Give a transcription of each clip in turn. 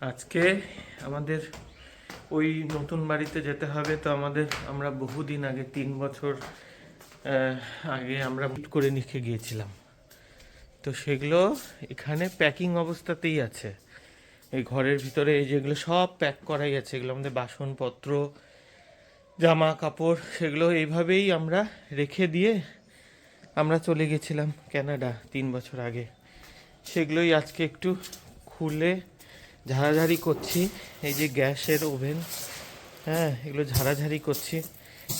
আজকে আমাদের ওই নতুন বাড়িতে যেতে হবে। তো আমরা বহুদিন আগে 3 বছর আগে আমরা বুক করে নিয়ে গিয়েছিলাম। তো সেগুলো এখানে প্যাকিং অবস্থাতেই আছে। এই ঘরের ভিতরে এই যেগুলো সব প্যাক করাই আছে, এগুলো আমাদের বাসনপত্র, জামা কাপড়, সেগুলো এইভাবেই আমরা রেখে দিয়ে আমরা চলে গেছিলাম কানাডা 3 বছর আগে। সেগুলোই আজকে একটু খুলে ঝাড়াঝাড়ি করছি। এই যে গ্যাসের ওভেন, হ্যাঁ, এগুলো ঝাড়াঝাড়ি করছি।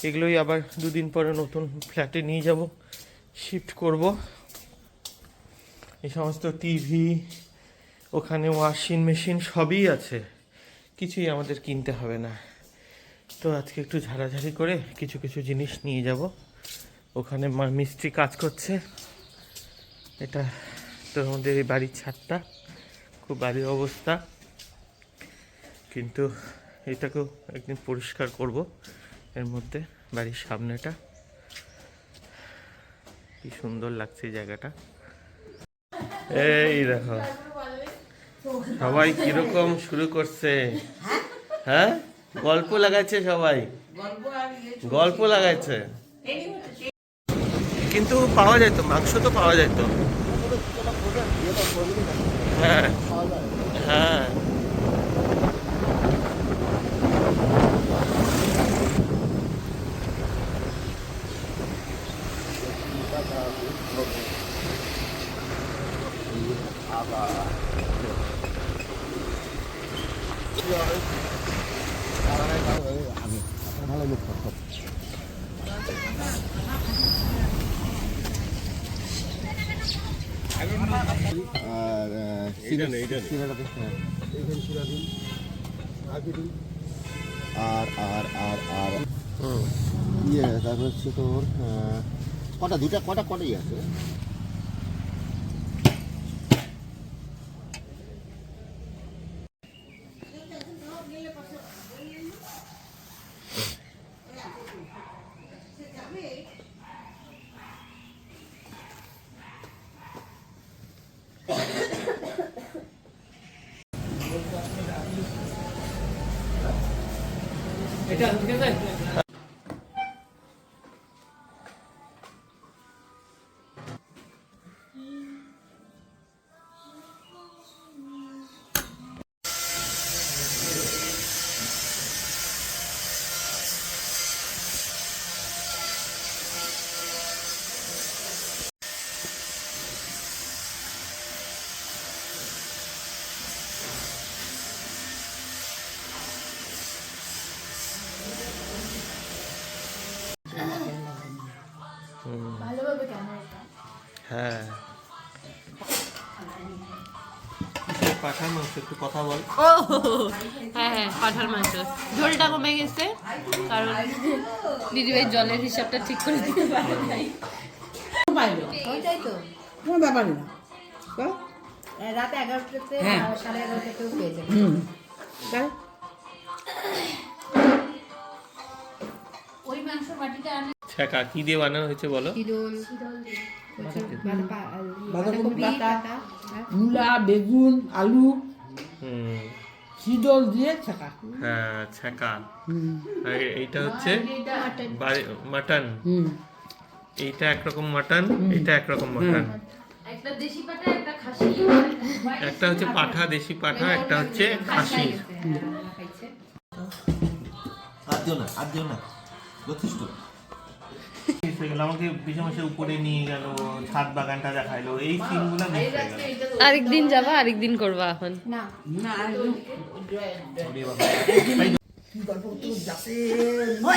এগুলোই আবার দুদিন পরে নতুন ফ্ল্যাটে নিয়ে যাব, শিফট করব। এই সমস্ত টিভি, ওখানে ওয়াশিং মেশিন সবই আছে, কিছুই আমাদের কিনতে হবে না। তো আজকে একটু ঝাড়াঝাড়ি করে কিছু কিছু জিনিস নিয়ে যাব। ওখানে মিস্ত্রি কাজ করছে। এটা তো আমাদের এই বাড়ির ছাদটা, খুব বাড়ির অবস্থা, কিন্তু এটাকেও একদিন পরিষ্কার করব। এর মধ্যে বাড়ির সামনেটা কি সুন্দর লাগছে এই জায়গাটা। এই দেখো সবাই কিরকম শুরু করছে, হ্যাঁ, গল্প লাগাচ্ছে সবাই, গল্প লাগাচ্ছে। কিন্তু পাওয়া যায় তো, মাংস তো পাওয়া যায় তো। হ্যাঁ হ্যাঁ, ভালো লোক আর আর আর আর আর ইয়ে তারপর হচ্ছে তোর কটা দুটা কটা কটাই আছে। এটা ঠিক আছে। হ্যাঁ, পাঠার মাংস, একটু কথা বল। ও হ্যাঁ হ্যাঁ, পাঠার মাংস। ঝোলটা কমে গেছে কারণ দিদিভাই জলের হিসাবটা ঠিক করে দিতে পারে নাই। ওইটাই তো কোনো ব্যাপার না। রাতে 11টাতে 11:30টাতেও পেয়ে যাবে। ওই মাংস বাটিটা আনে ছ্যাঁকা কি দিয়ে বানানো হয়েছে বলো? বাঁধাকপি পাতা, মূলা, বেগুন, আলু, শীতল দিয়ে ছাকা। হ্যাঁ, ছ্যাঁকা। আর এইটা হচ্ছে মাটন। এইটা একরকম মাটন, এটা একরকম মাটন। একটা দেশি পাটা, একটা খাসি, একটা হচ্ছে পাঠা, দেশি পাঠা, একটা হচ্ছে খাসি। আর দিও না যথেষ্ট। আমাকে পিছনে উপরে নিয়ে গেল, ছাদ বাগানটা দেখাইলো, এই সিনগুলো মিস হয়ে গেল। আরেকদিন যাবা, আরেকদিন করবা এখন। না না কি গল্প তো যাচ্ছে সেই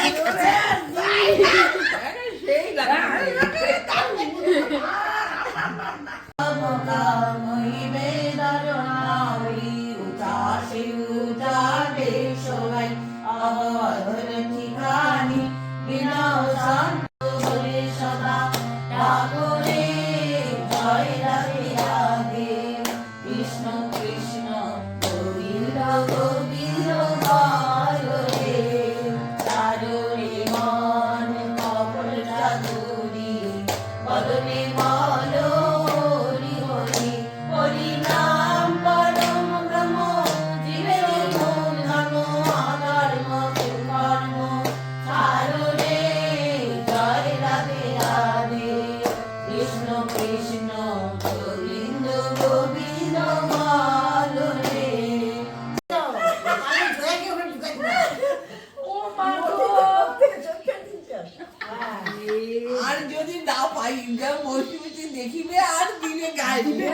বদনে বলো হরি হরি হরি নাম না পাই মৌসুমি দেখিবে আর দিনে গাইবে